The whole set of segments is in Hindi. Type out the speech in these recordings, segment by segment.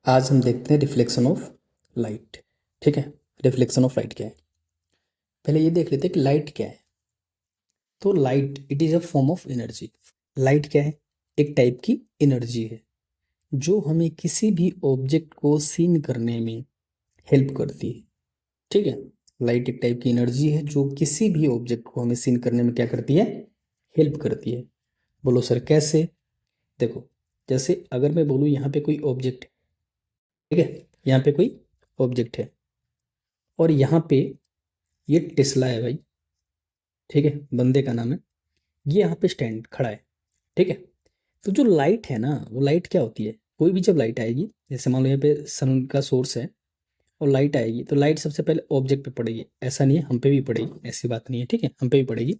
आज हम देखते हैं रिफ्लेक्शन ऑफ लाइट। ठीक है, रिफ्लेक्शन ऑफ लाइट क्या है, पहले ये देख लेते हैं कि लाइट क्या है। तो light it is a form of energy. Light क्या है? एक टाइप की एनर्जी है जो हमें किसी भी ऑब्जेक्ट को सीन करने में हेल्प करती है। ठीक है, लाइट एक टाइप की एनर्जी है जो किसी भी ऑब्जेक्ट को हमें सीन करने में क्या करती है, हेल्प करती है। बोलो सर कैसे? देखो, जैसे अगर मैं बोलूँ यहाँ पे कोई ऑब्जेक्ट है, ठीक है, यहाँ पे कोई ऑब्जेक्ट है और यहाँ पे ये टेस्ला है भाई। ठीक है, बंदे का नाम है, ये यहाँ पे स्टैंड खड़ा है। ठीक है, तो जो लाइट है ना, वो लाइट क्या होती है, कोई भी जब लाइट आएगी, जैसे मान लो यहाँ पे सन का सोर्स है और लाइट आएगी, तो लाइट सबसे पहले ऑब्जेक्ट पे पड़ेगी। ऐसा नहीं है, हम पे भी पड़ेगी, ऐसी बात नहीं है। ठीक है, हम पे भी पड़ेगी।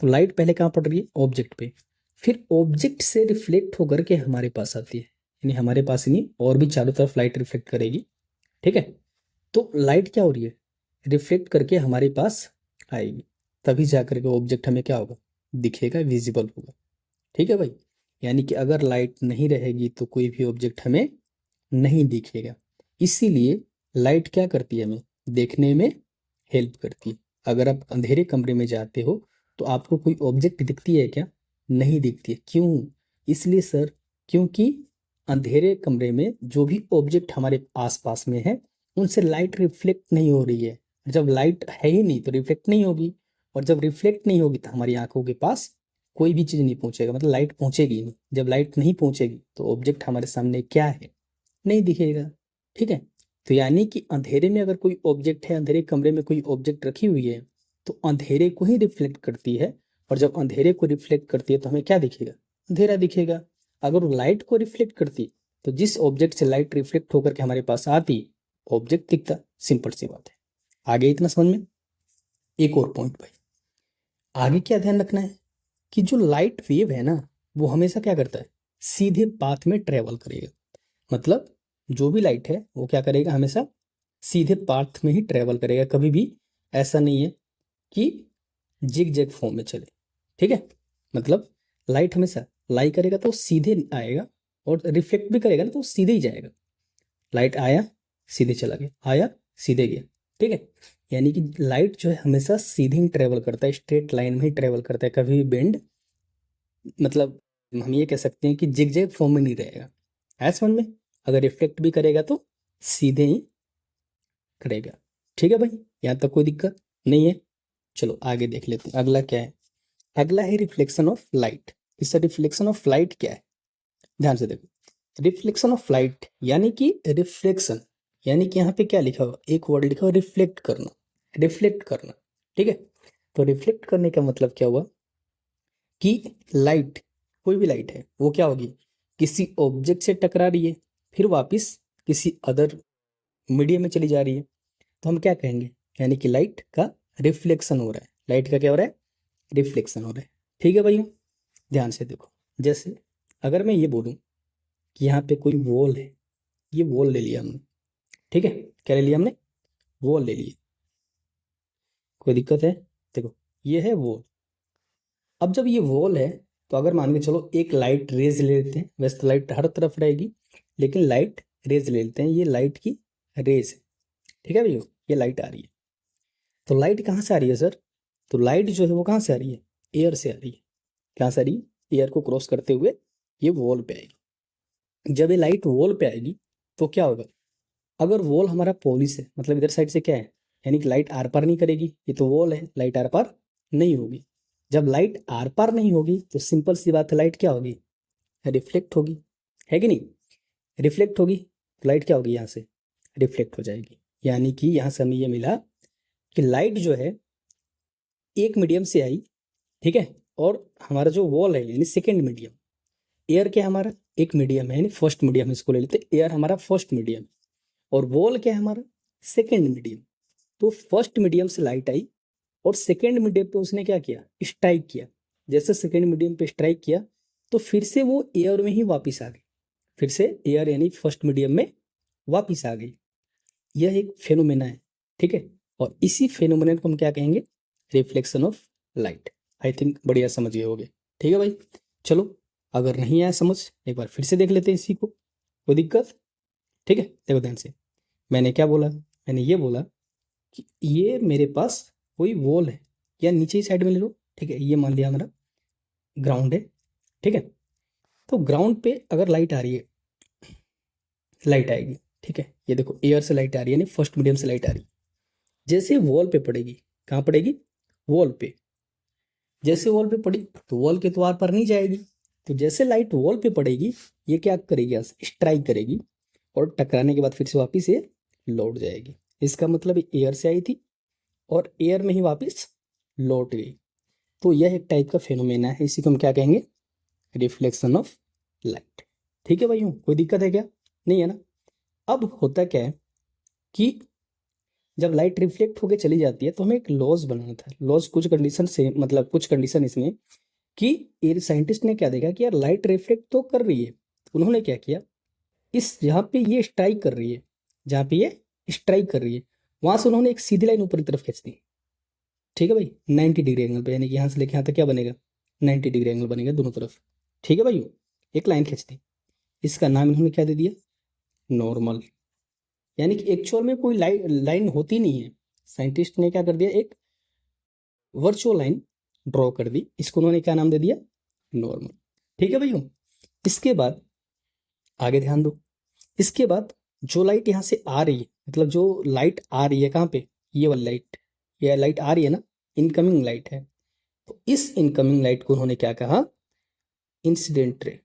तो लाइट पहले कहाँ पड़ रही है? ऑब्जेक्ट पे। फिर ऑब्जेक्ट से रिफ्लेक्ट होकर के हमारे पास आती है, यानी हमारे पास ही नहीं और भी चारों तरफ लाइट रिफ्लेक्ट करेगी। ठीक है, तो लाइट क्या हो रही है, रिफ्लेक्ट करके हमारे पास आएगी, तभी जाकर के ऑब्जेक्ट हमें क्या होगा, दिखेगा, विजिबल होगा। ठीक है भाई, यानी कि अगर लाइट नहीं रहेगी तो कोई भी ऑब्जेक्ट हमें नहीं दिखेगा। इसीलिए लाइट क्या करती है, हमें देखने में हेल्प करती है। अगर आप अंधेरे कमरे में जाते हो तो आपको कोई ऑब्जेक्ट दिखती है क्या? नहीं दिखती है। क्यों? इसलिए सर, क्योंकि अंधेरे कमरे में जो भी ऑब्जेक्ट हमारे आसपास में है उनसे लाइट रिफ्लेक्ट नहीं हो रही है। जब लाइट है ही नहीं तो रिफ्लेक्ट नहीं होगी, और जब रिफ्लेक्ट नहीं होगी तो हमारी आंखों के पास कोई भी चीज़ नहीं पहुंचेगा, मतलब लाइट पहुंचेगी ही नहीं। जब लाइट नहीं पहुंचेगी तो ऑब्जेक्ट हमारे सामने क्या है, नहीं दिखेगा। ठीक है, तो यानी कि अंधेरे में अगर कोई ऑब्जेक्ट है, अंधेरे कमरे में कोई ऑब्जेक्ट रखी हुई है, तो अंधेरे को ही रिफ्लेक्ट करती है। और जब अंधेरे को रिफ्लेक्ट करती है तो हमें क्या दिखेगा? अंधेरा दिखेगा। अगर वो लाइट को रिफ्लेक्ट करती तो जिस ऑब्जेक्ट से लाइट रिफ्लेक्ट होकर के हमारे पास आती, ऑब्जेक्ट दिखता। सिंपल सी बात है। आगे इतना समझ में? एक और पॉइंट भाई, आगे क्या ध्यान रखना है कि जो लाइट वेव है ना, वो हमेशा क्या करता है, सीधे पाथ में ट्रेवल करेगा। मतलब जो भी लाइट है वो क्या करेगा, हमेशा सीधे पाथ में ही ट्रेवल करेगा। कभी भी ऐसा नहीं है कि जिग जैग फॉर्म में चले। ठीक है, मतलब लाइट हमेशा लाई करेगा तो सीधे आएगा, और रिफ्लेक्ट भी करेगा ना तो सीधे ही जाएगा। लाइट आया, सीधे चला गया, आया, सीधे गया। ठीक है, यानी कि लाइट जो है हमेशा सीधे ही ट्रेवल करता है, स्ट्रेट लाइन में ही ट्रेवल करता है, कभी भी बेंड, मतलब हम ये कह सकते हैं कि जिगजैग फॉर्म में नहीं रहेगा। है समझ में? अगर रिफ्लेक्ट भी करेगा तो सीधे ही करेगा। ठीक है भाई, यहाँ तक कोई दिक्कत नहीं है। चलो आगे देख लेते हैं, अगला क्या है। अगला है रिफ्लेक्शन ऑफ लाइट। इससे रिफ्लेक्शन ऑफ लाइट क्या है, ध्यान से देखो। रिफ्लेक्शन ऑफ लाइट यानी कि रिफ्लेक्शन, यानी कि यहाँ पे क्या लिखा हुआ, एक वर्ड लिखा हुआ रिफ्लेक्ट करना। रिफ्लेक्ट करना, ठीक है। तो रिफ्लेक्ट करने का मतलब क्या हुआ कि लाइट, कोई भी लाइट है वो क्या होगी, किसी ऑब्जेक्ट से टकरा रही है, फिर वापस किसी अदर मीडियम में चली जा रही है, तो हम क्या कहेंगे, यानी कि लाइट का रिफ्लेक्शन हो रहा है। लाइट का क्या हो रहा है, रिफ्लेक्शन हो रहा है। ठीक है भैया, ध्यान से देखो। जैसे अगर मैं ये बोलूँ कि यहाँ पे कोई वॉल है, ये वॉल ले लिया हमने। ठीक है, क्या ले लिया हमने, वॉल ले लिया। कोई दिक्कत है? देखो, ये है वॉल। अब जब ये वॉल है तो अगर मान के चलो एक लाइट रेज ले लेते हैं, वैसे तो लाइट हर तरफ रहेगी, लेकिन लाइट रेज ले लेते हैं, ये लाइट की रेज है। ठीक है भैया, ये लाइट आ रही है। तो लाइट कहाँ से आ रही है सर? तो लाइट जो है वो कहाँ से आ रही है, एयर से आ रही है। कहाँ से आ रही है? एयर को क्रॉस करते हुए ये वॉल पे आएगी। जब ये लाइट वॉल पे आएगी तो क्या होगा, अगर वॉल हमारा पॉलिश है, मतलब इधर साइड से क्या है, यानी कि लाइट आर पार नहीं करेगी, ये तो वॉल है, लाइट आर पार नहीं होगी। जब लाइट आर पार नहीं होगी तो सिंपल सी बात है, लाइट क्या होगी, रिफ्लेक्ट होगी। है कि नहीं? रिफ्लेक्ट होगी तो लाइट क्या होगी, यहाँ से रिफ्लेक्ट हो जाएगी। यानी कि यहाँ से हमें ये मिला कि लाइट जो है एक मीडियम से आई, ठीक है, और हमारा जो वॉल है यानी सेकेंड मीडियम, एयर क्या है हमारा, एक मीडियम है, यानी फर्स्ट मीडियम इसको ले लेते, एयर हमारा फर्स्ट मीडियम, और वॉल क्या है हमारा, सेकेंड मीडियम। तो फर्स्ट मीडियम से लाइट आई और सेकेंड मीडियम पे उसने क्या किया, स्ट्राइक किया। जैसे सेकेंड मीडियम पे स्ट्राइक किया तो फिर से वो एयर में ही वापस आ गई, फिर से एयर यानी फर्स्ट मीडियम में वापस आ गई। यह एक फेनोमेना है। ठीक है, और इसी फेनोमेना को हम क्या कहेंगे, reflection of light. I think बढ़िया समझ गए होगे। ठीक है भाई, चलो अगर नहीं आया समझ, एक बार फिर से देख लेते हैं इसी को। कोई दिक्कत? ठीक है, देखो ध्यान से, मैंने क्या बोला, मैंने ये बोला कि ये मेरे पास कोई वॉल है, या नीचे ही साइड में ले लो, ठीक है, ये मान लिया हमारा ग्राउंड है, ठीक है। तो ग्राउंड पे अगर लाइट आ रही है, लाइट आएगी, ठीक है, ये देखो एयर से लाइट आ रही है, यानी फर्स्ट मीडियम से लाइट आ रही है, जैसे वॉल पे पड़ेगी, कहाँ पड़ेगी, वॉल पे, जैसे वॉल पे पड़ी तो वॉल के द्वार पर नहीं जाएगी, तो जैसे लाइट वॉल पे पड़ेगी, ये क्या करेगी, स्ट्राइक करेगी, और टकराने के बाद फिर से वापस ये लौट जाएगी। इसका मतलब एयर से आई थी और एयर में ही वापस लौट गई। तो यह एक टाइप का फेनोमेना है, इसी को हम क्या कहेंगे, रिफ्लेक्शन ऑफ लाइट। ठीक है भाइयों, कोई दिक्कत है क्या, नहीं है ना। अब होता क्या है कि जब लाइट रिफ्लेक्ट होकर चली जाती है तो हमें एक लॉज बनाना था, लॉज कुछ कंडीशन से, मतलब कुछ कंडीशन इसमें कि ये साइंटिस्ट ने क्या देखा कि यार लाइट रिफ्लेक्ट तो कर रही है, उन्होंने क्या किया, इस जहाँ पे ये स्ट्राइक कर रही है, जहाँ पे ये स्ट्राइक कर रही है, वहां से उन्होंने एक सीधी लाइन ऊपर की तरफ खींच दी। ठीक है भाई, 90 डिग्री एंगल पे, यानी कि यहाँ से लेके यहाँ तक क्या बनेगा, 90 डिग्री एंगल बनेगा दोनों तरफ। ठीक है भाई, एक लाइन खींच दी, इसका नाम इन्होंने क्या दे दिया, नॉर्मल। यानी कि एक्चुअल में कोई लाइन होती नहीं है, साइंटिस्ट ने क्या कर दिया, एक वर्चुअल लाइन ड्रॉ कर दी, इसको उन्होंने क्या नाम दे दिया, नॉर्मल। ठीक है भैया, इसके बाद आगे ध्यान दो, इसके बाद जो लाइट यहाँ से आ रही है, मतलब जो लाइट आ रही है कहाँ पे, ये वाली लाइट, ये लाइट आ रही है ना, इनकमिंग लाइट है, तो इस इनकमिंग लाइट को उन्होंने क्या कहा, इंसिडेंट रे।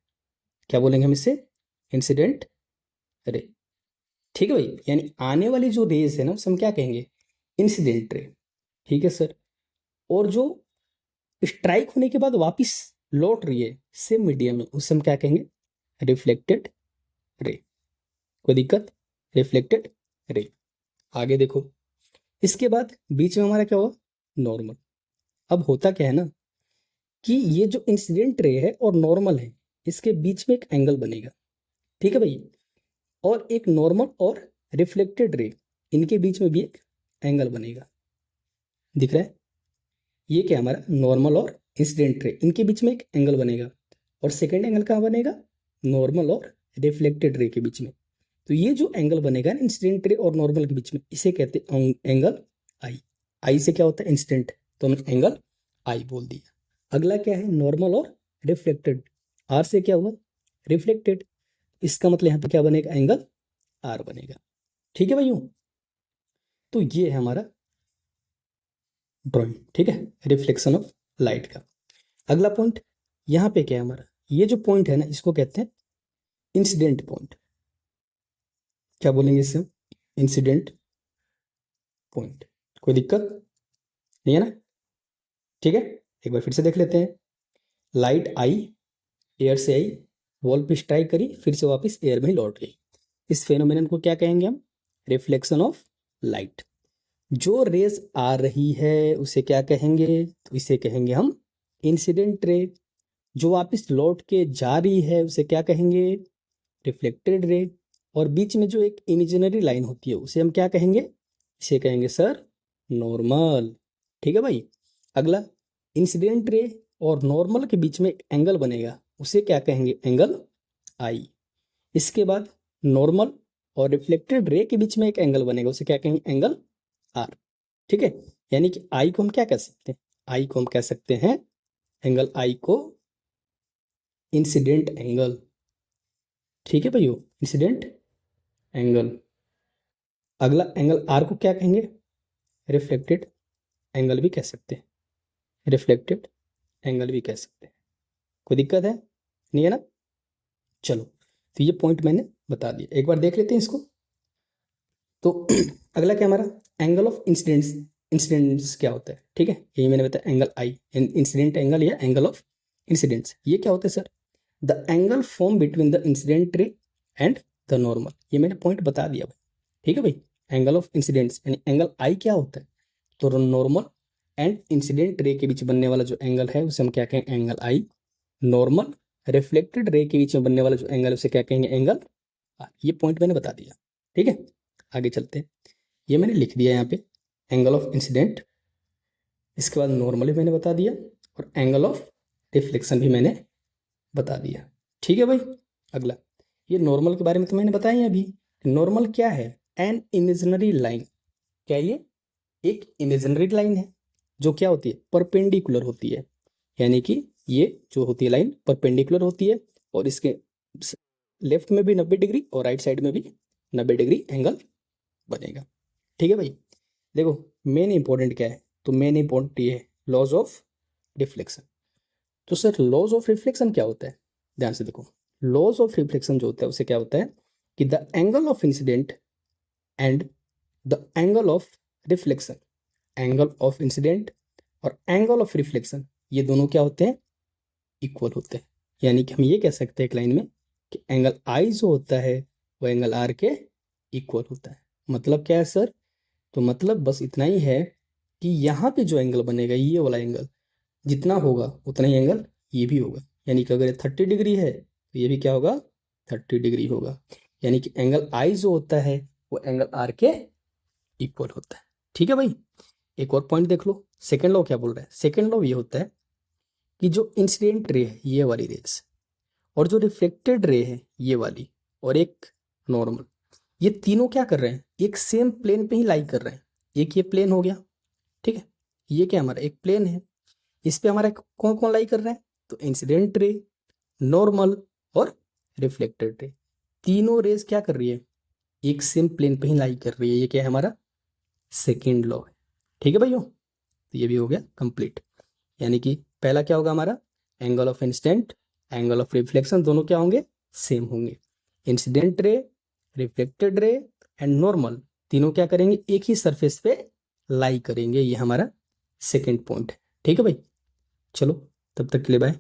क्या बोलेंगे हम इसे, इंसिडेंट रे। ठीक है भाई, यानी आने वाली जो रेज है ना उसे हम क्या कहेंगे, इंसिडेंट रे। ठीक है सर, और जो स्ट्राइक होने के बाद वापस लौट रही है सेम मीडियम में, उसे हम क्या कहेंगे, रिफ्लेक्टेड रे। कोई दिक्कत, रिफ्लेक्टेड रे। आगे देखो, इसके बाद बीच में हमारा क्या हुआ, नॉर्मल। अब होता क्या है ना कि ये जो इंसिडेंट रे है और नॉर्मल है, इसके बीच में एक एंगल बनेगा। ठीक है भाई, और एक नॉर्मल और रिफ्लेक्टेड रे, इनके बीच में भी एक एंगल बनेगा, दिख रहा है, ये क्या हमारा नॉर्मल और इंसिडेंट रे, इनके बीच में एक एंगल बनेगा, और सेकेंड एंगल कहाँ बनेगा, नॉर्मल और रिफ्लेक्टेड रे के बीच में। तो ये जो एंगल बनेगा ना इंसिडेंट रे और नॉर्मल के बीच में, इसे कहते हैं एंगल आई। आई से क्या होता है, इंसिडेंट, तो हमने एंगल आई बोल दिया। अगला क्या है, नॉर्मल और रिफ्लेक्टेड, आर से क्या हुआ, रिफ्लेक्टेड, इसका मतलब यहाँ पे क्या बनेगा, एंगल आर बनेगा। ठीक है भाइयों, तो ये है हमारा ड्राइंग, ठीक है, रिफ्लेक्शन ऑफ लाइट का। अगला पॉइंट यहाँ पे क्या है हमारा, ये जो पॉइंट है ना इसको कहते हैं इंसिडेंट पॉइंट। क्या बोलेंगे इससे, इंसिडेंट पॉइंट। कोई दिक्कत नहीं है ना, ठीक है, एक बार फिर से देख लेते हैं। लाइट आई, एयर से आई, वॉल पे स्ट्राइक करी, फिर से वापस एयर में ही लौट गई, इस फेनोमेनन को क्या कहेंगे हम, रिफ्लेक्शन ऑफ लाइट। जो रेज आ रही है उसे क्या कहेंगे, तो इसे कहेंगे हम इंसिडेंट रे। जो वापस लौट के जा रही है उसे क्या कहेंगे, रिफ्लेक्टेड रे। और बीच में जो एक इमेजिनरी लाइन होती है उसे हम क्या कहेंगे, इसे कहेंगे सर नॉर्मल। ठीक है भाई, अगला इंसिडेंट रे और नॉर्मल के बीच में एक एंगल बनेगा, उसे क्या कहेंगे, एंगल आई। इसके बाद नॉर्मल और रिफ्लेक्टेड रे के बीच में एक एंगल बनेगा, उसे क्या कहेंगे, एंगल आर। ठीक है, यानी कि आई को हम क्या कह सकते हैं, आई को हम कह सकते हैं, एंगल आई को इंसिडेंट एंगल। ठीक है भाइयों, इंसिडेंट एंगल। अगला एंगल आर को क्या कहेंगे, रिफ्लेक्टेड एंगल भी कह सकते हैं, रिफ्लेक्टेड एंगल भी कह सकते हैं। कोई दिक्कत है, नहीं है ना। चलो, तो ये पॉइंट मैंने बता दिया, एक बार देख लेते हैं इसको। तो अगला क्या हमारा, एंगल ऑफ इंसिडेंस। इंसिडेंस क्या होता है, ठीक है, यही मैंने बताया, एंगल आई, इंसिडेंट एंगल या एंगल ऑफ इंसिडेंस, ये क्या होता है sir, the angle form between the incident ray and the normal. ये मैंने पॉइंट बता दिया भाई, ठीक है भाई। एंगल ऑफ इंसिडेंस यानी एंगल आई क्या होता है, तो नॉर्मल एंड इंसिडेंट रे के बीच बनने वाला जो एंगल है उसे हम क्या कहेंगे, एंगल आई। नॉर्मल रिफ्लेक्टेड रे के बीच में बनने वाला जो एंगल है उसे क्या कहेंगे, एंगल आर। ये पॉइंट मैंने बता दिया, ठीक है। आगे चलते हैं, ये मैंने लिख दिया यहाँ पे, एंगल ऑफ इंसिडेंट, इसके बाद नॉर्मल भी मैंने बता दिया, और एंगल ऑफ रिफ्लेक्शन भी मैंने बता दिया। ठीक है भाई, अगला ये नॉर्मल के बारे में तो मैंने बताया अभी, नॉर्मल क्या है? An imaginary line. क्या ये? एक इमेजिनरी लाइन है जो क्या होती है? परपेंडिकुलर होती है, यानी कि ये जो होती है लाइन परपेंडिकुलर होती है और इसके लेफ्ट में भी 90 डिग्री और राइट साइड में भी 90 डिग्री एंगल बनेगा। ठीक है भाई। देखो मेन इंपॉर्टेंट क्या है? तो मेन इंपॉर्टेंट ये है लॉज ऑफ रिफ्लेक्शन। तो सर लॉज ऑफ रिफ्लेक्शन क्या होता है? ध्यान से देखो, लॉज ऑफ रिफ्लेक्शन जो होता है उसे क्या होता है कि the angle of incident and the angle of reflection, angle of incident और एंगल ऑफ रिफ्लेक्शन ये दोनों क्या होते हैं? इक्वल होते हैं। यानी कि हम ये कह सकते हैं एक लाइन में कि एंगल आई जो होता है वो एंगल आर के इक्वल होता है। मतलब क्या है सर? तो मतलब बस इतना ही है कि यहाँ पे जो एंगल बनेगा ये वाला एंगल जितना होगा उतना ही एंगल ये भी होगा। यानी कि अगर ये 30 डिग्री है तो ये भी क्या होगा? 30 डिग्री होगा। यानी कि एंगल आई जो होता है वो एंगल आर के इक्वल होता है। ठीक है भाई। एक और पॉइंट देख लो, सेकेंड लॉ क्या बोल रहा है? सेकेंड लॉ ये होता है कि जो इंसिडेंट रे है ये वाली रेस और जो रिफ्लेक्टेड रे है ये वाली और एक नॉर्मल, ये तीनों क्या कर रहे हैं? एक सेम प्लेन पे ही लाई कर रहे हैं। एक ये प्लेन हो गया, ठीक है, ये क्या हमारा एक प्लेन है, इस पे हमारा कौन कौन लाई कर रहे हैं? तो इंसिडेंट रे, नॉर्मल और रिफ्लेक्टेड रे, तीनों रेस क्या कर रही है? एक सेम प्लेन पे ही लाई कर रही है। ये क्या है? हमारा सेकेंड लॉ है। ठीक है भाइयों, तो ये भी हो गया कंप्लीट। यानी कि पहला क्या होगा हमारा? Angle of incident, angle of reflection दोनों क्या होंगे? सेम होंगे। Incident ray, reflected ray and normal तीनों क्या करेंगे? एक ही सरफेस पे लाई करेंगे। ये हमारा सेकेंड पॉइंट है। ठीक है भाई, चलो तब तक के लिए बाय।